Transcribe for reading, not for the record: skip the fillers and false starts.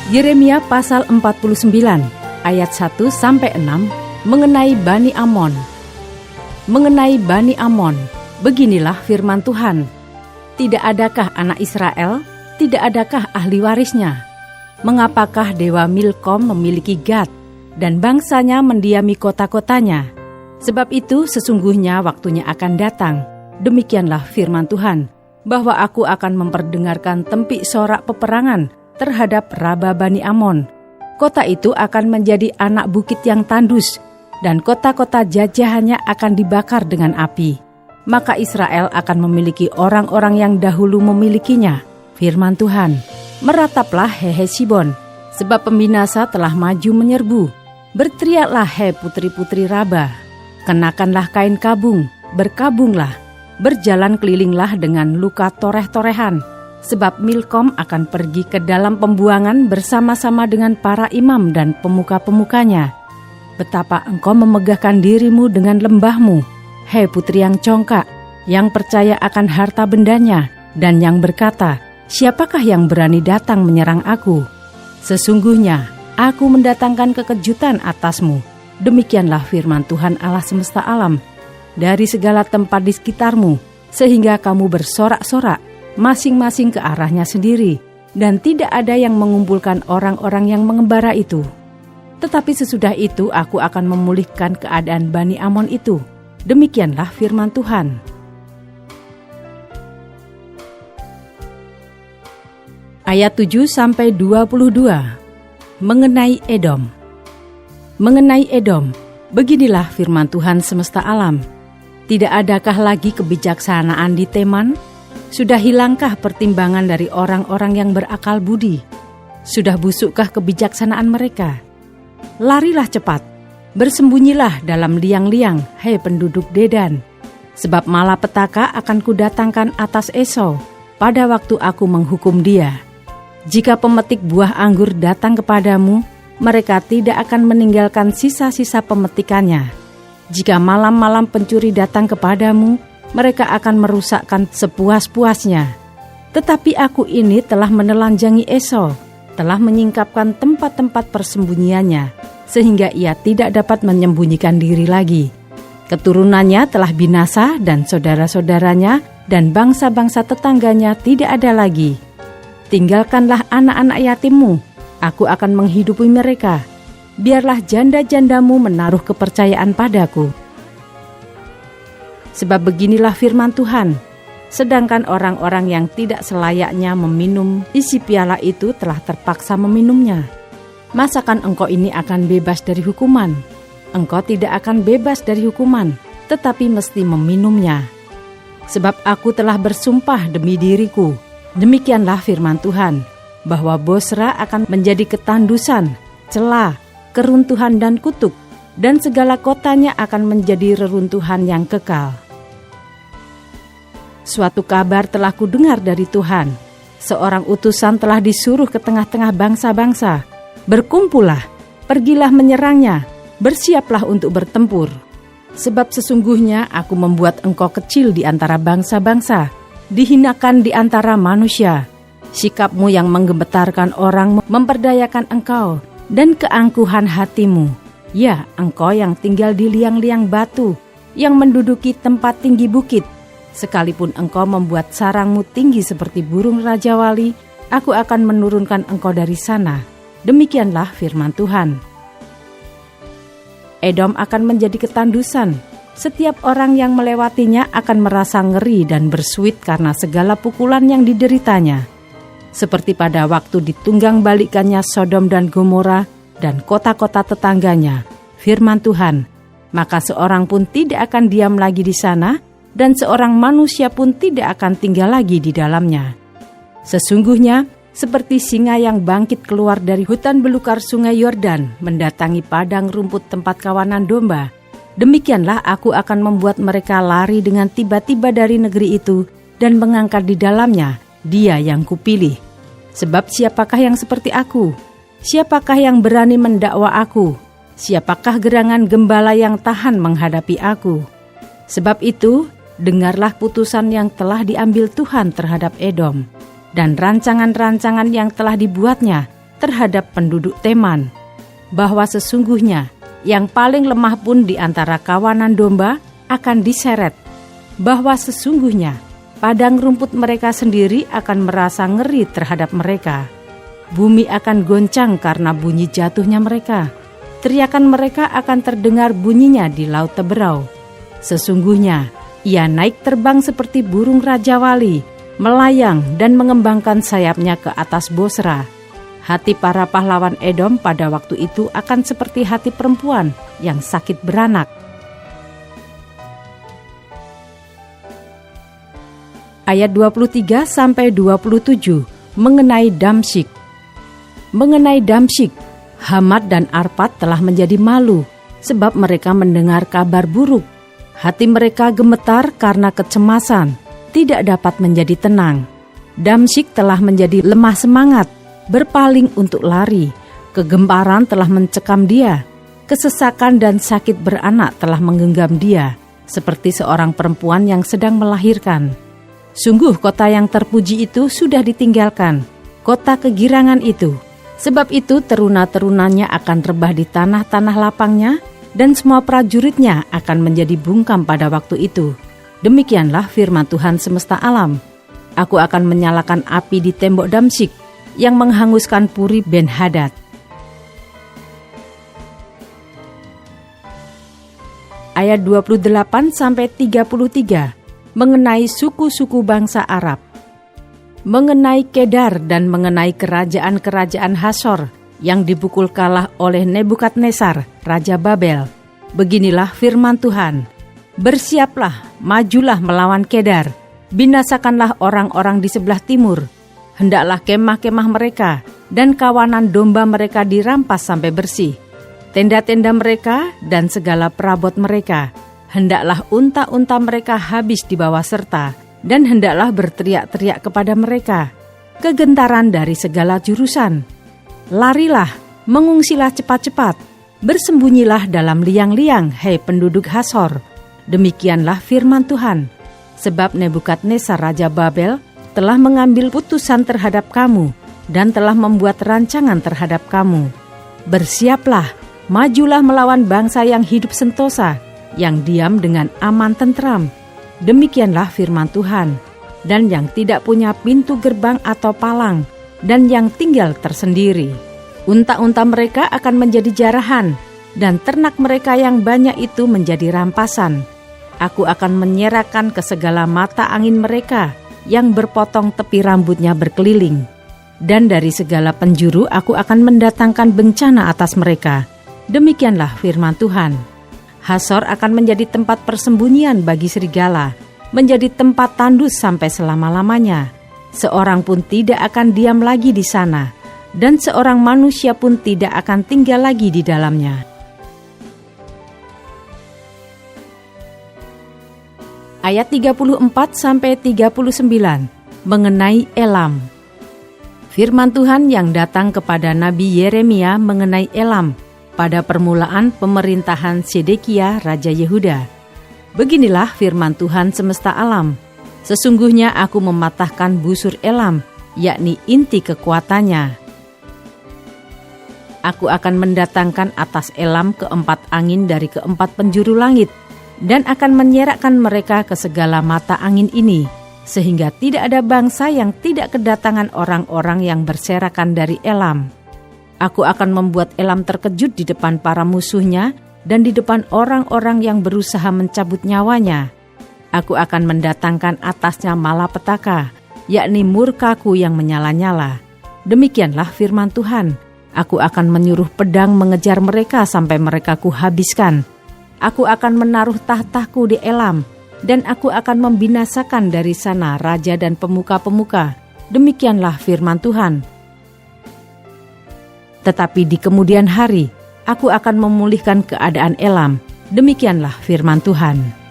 Yeremia pasal 49 ayat 1-6 mengenai Bani Amon. Mengenai Bani Amon, beginilah firman Tuhan. Tidak adakah anak Israel? Tidak adakah ahli warisnya? Mengapakah Dewa Milkom memiliki Gad dan bangsanya mendiami kota-kotanya? Sebab itu sesungguhnya waktunya akan datang. Demikianlah firman Tuhan, bahwa aku akan memperdengarkan tempik sorak peperangan terhadap Raba Bani Amon. Kota itu akan menjadi anak bukit yang tandus, dan kota-kota jajahannya akan dibakar dengan api. Maka Israel akan memiliki orang-orang yang dahulu memilikinya. Firman Tuhan, merataplah he Hesibon, sebab pembinasa telah maju menyerbu. Berteriaklah he putri-putri Raba, kenakanlah kain kabung, berkabunglah, berjalan kelilinglah dengan luka toreh-torehan. Sebab Milkom akan pergi ke dalam pembuangan bersama-sama dengan para imam dan pemuka-pemukanya. Betapa engkau memegahkan dirimu dengan lembahmu, hei putri yang congkak, yang percaya akan harta bendanya, dan yang berkata, siapakah yang berani datang menyerang aku? Sesungguhnya, aku mendatangkan kekejutan atasmu. Demikianlah firman Tuhan Allah semesta alam, dari segala tempat di sekitarmu, sehingga kamu bersorak-sorak, masing-masing ke arahnya sendiri, dan tidak ada yang mengumpulkan orang-orang yang mengembara itu. Tetapi sesudah itu aku akan memulihkan keadaan Bani Amon itu. Demikianlah firman Tuhan. Ayat 7-22 mengenai Edom. Mengenai Edom, beginilah firman Tuhan semesta alam. Tidak adakah lagi kebijaksanaan di Teman? Sudah hilangkah pertimbangan dari orang-orang yang berakal budi? Sudah busukkah kebijaksanaan mereka? Larilah cepat, bersembunyilah dalam liang-liang, hei penduduk Dedan. Sebab malapetaka akan kudatangkan atas Esau pada waktu aku menghukum dia. Jika pemetik buah anggur datang kepadamu, mereka tidak akan meninggalkan sisa-sisa pemetikannya. Jika malam-malam pencuri datang kepadamu, mereka akan merusakkan sepuas-puasnya. Tetapi aku ini telah menelanjangi Esau, telah menyingkapkan tempat-tempat persembunyiannya, sehingga ia tidak dapat menyembunyikan diri lagi. Keturunannya telah binasa dan saudara-saudaranya dan bangsa-bangsa tetangganya tidak ada lagi. Tinggalkanlah anak-anak yatimmu, aku akan menghidupi mereka. Biarlah janda-jandamu menaruh kepercayaan padaku. Sebab beginilah firman Tuhan, sedangkan orang-orang yang tidak selayaknya meminum isi piala itu telah terpaksa meminumnya. Masakan engkau ini akan bebas dari hukuman? Engkau tidak akan bebas dari hukuman, tetapi mesti meminumnya. Sebab aku telah bersumpah demi diriku, demikianlah firman Tuhan, bahwa Bosra akan menjadi ketandusan, celah, keruntuhan dan kutuk, dan segala kotanya akan menjadi reruntuhan yang kekal. Suatu kabar telah kudengar dari Tuhan. Seorang utusan telah disuruh ke tengah-tengah bangsa-bangsa. Berkumpullah, pergilah menyerangnya, bersiaplah untuk bertempur. Sebab sesungguhnya aku membuat engkau kecil di antara bangsa-bangsa, dihinakan di antara manusia. Sikapmu yang menggemetarkan orang memperdayakan engkau, dan keangkuhan hatimu. Ya, engkau yang tinggal di liang-liang batu, yang menduduki tempat tinggi bukit. Sekalipun engkau membuat sarangmu tinggi seperti burung Raja Wali, aku akan menurunkan engkau dari sana. Demikianlah firman Tuhan. Edom akan menjadi ketandusan. Setiap orang yang melewatinya akan merasa ngeri dan bersuit karena segala pukulan yang dideritanya. Seperti pada waktu ditunggang balikannya Sodom dan Gomora dan kota-kota tetangganya. Firman Tuhan, maka seorang pun tidak akan diam lagi di sana, dan seorang manusia pun tidak akan tinggal lagi di dalamnya. Sesungguhnya, seperti singa yang bangkit keluar dari hutan belukar sungai Yordan, mendatangi padang rumput tempat kawanan domba, demikianlah aku akan membuat mereka lari dengan tiba-tiba dari negeri itu, dan mengangkat di dalamnya dia yang kupilih. Sebab siapakah yang seperti aku? Siapakah yang berani mendakwa aku? Siapakah gerangan gembala yang tahan menghadapi aku? Sebab itu, dengarlah putusan yang telah diambil Tuhan terhadap Edom, dan rancangan-rancangan yang telah dibuatnya terhadap penduduk Teman, bahwa sesungguhnya yang paling lemah pun di antara kawanan domba akan diseret, bahwa sesungguhnya padang rumput mereka sendiri akan merasa ngeri terhadap mereka. Bumi akan goncang karena bunyi jatuhnya mereka. Teriakan mereka akan terdengar bunyinya di laut Teberau. Sesungguhnya ia naik terbang seperti burung Raja Wali, melayang dan mengembangkan sayapnya ke atas Bosra. Hati para pahlawan Edom pada waktu itu akan seperti hati perempuan yang sakit beranak. Ayat 23-27 mengenai Damsyik. Mengenai Damsyik, Hamat dan Arpad telah menjadi malu, sebab mereka mendengar kabar buruk. Hati mereka gemetar karena kecemasan, tidak dapat menjadi tenang. Damsyik telah menjadi lemah semangat, berpaling untuk lari. Kegemparan telah mencekam dia. Kesesakan dan sakit beranak telah menggenggam dia, seperti seorang perempuan yang sedang melahirkan. Sungguh kota yang terpuji itu sudah ditinggalkan, kota kegirangan itu. Sebab itu teruna-terunanya akan rebah di tanah-tanah lapangnya, dan semua prajuritnya akan menjadi bungkam pada waktu itu. Demikianlah firman Tuhan semesta alam. Aku akan menyalakan api di tembok Damsyik, yang menghanguskan Puri Ben-Hadad. Ayat 28-33 mengenai suku-suku bangsa Arab. Mengenai Kedar dan mengenai kerajaan-kerajaan Hasor yang dipukul kalah oleh Nebukadnezar, Raja Babel. Beginilah firman Tuhan. Bersiaplah, majulah melawan Kedar. Binasakanlah orang-orang di sebelah timur. Hendaklah kemah-kemah mereka dan kawanan domba mereka dirampas sampai bersih. Tenda-tenda mereka dan segala perabot mereka. Hendaklah unta-unta mereka habis di bawah serta, dan hendaklah berteriak-teriak kepada mereka. Kegentaran dari segala jurusan. Larilah, mengungsilah cepat-cepat. Bersembunyilah dalam liang-liang, hai penduduk Hasor. Demikianlah firman Tuhan. Sebab Nebukadnezar Raja Babel telah mengambil putusan terhadap kamu dan telah membuat rancangan terhadap kamu. Bersiaplah, majulah melawan bangsa yang hidup sentosa, yang diam dengan aman tentram. Demikianlah firman Tuhan. Dan yang tidak punya pintu gerbang atau palang, dan yang tinggal tersendiri. Unta-unta mereka akan menjadi jarahan, dan ternak mereka yang banyak itu menjadi rampasan. Aku akan menyerahkan ke segala mata angin mereka, yang berpotong tepi rambutnya berkeliling. Dan dari segala penjuru aku akan mendatangkan bencana atas mereka. Demikianlah firman Tuhan. Hasor akan menjadi tempat persembunyian bagi serigala, menjadi tempat tandus sampai selama-lamanya. Seorang pun tidak akan diam lagi di sana, dan seorang manusia pun tidak akan tinggal lagi di dalamnya. Ayat 34-39 mengenai Elam. Firman Tuhan yang datang kepada Nabi Yeremia mengenai Elam pada permulaan pemerintahan Sedekia Raja Yehuda. Beginilah firman Tuhan semesta alam. Sesungguhnya aku mematahkan busur Elam, yakni inti kekuatannya. Aku akan mendatangkan atas Elam keempat angin dari keempat penjuru langit, dan akan menyerakkan mereka ke segala mata angin ini, sehingga tidak ada bangsa yang tidak kedatangan orang-orang yang berserakan dari Elam. Aku akan membuat Elam terkejut di depan para musuhnya dan di depan orang-orang yang berusaha mencabut nyawanya. Aku akan mendatangkan atasnya malapetaka, yakni murkaku yang menyala-nyala. Demikianlah firman Tuhan. Aku akan menyuruh pedang mengejar mereka sampai mereka kuhabiskan. Aku akan menaruh tahtaku di Elam, dan aku akan membinasakan dari sana raja dan pemuka-pemuka. Demikianlah firman Tuhan. Tetapi di kemudian hari, aku akan memulihkan keadaan Elam. Demikianlah firman Tuhan.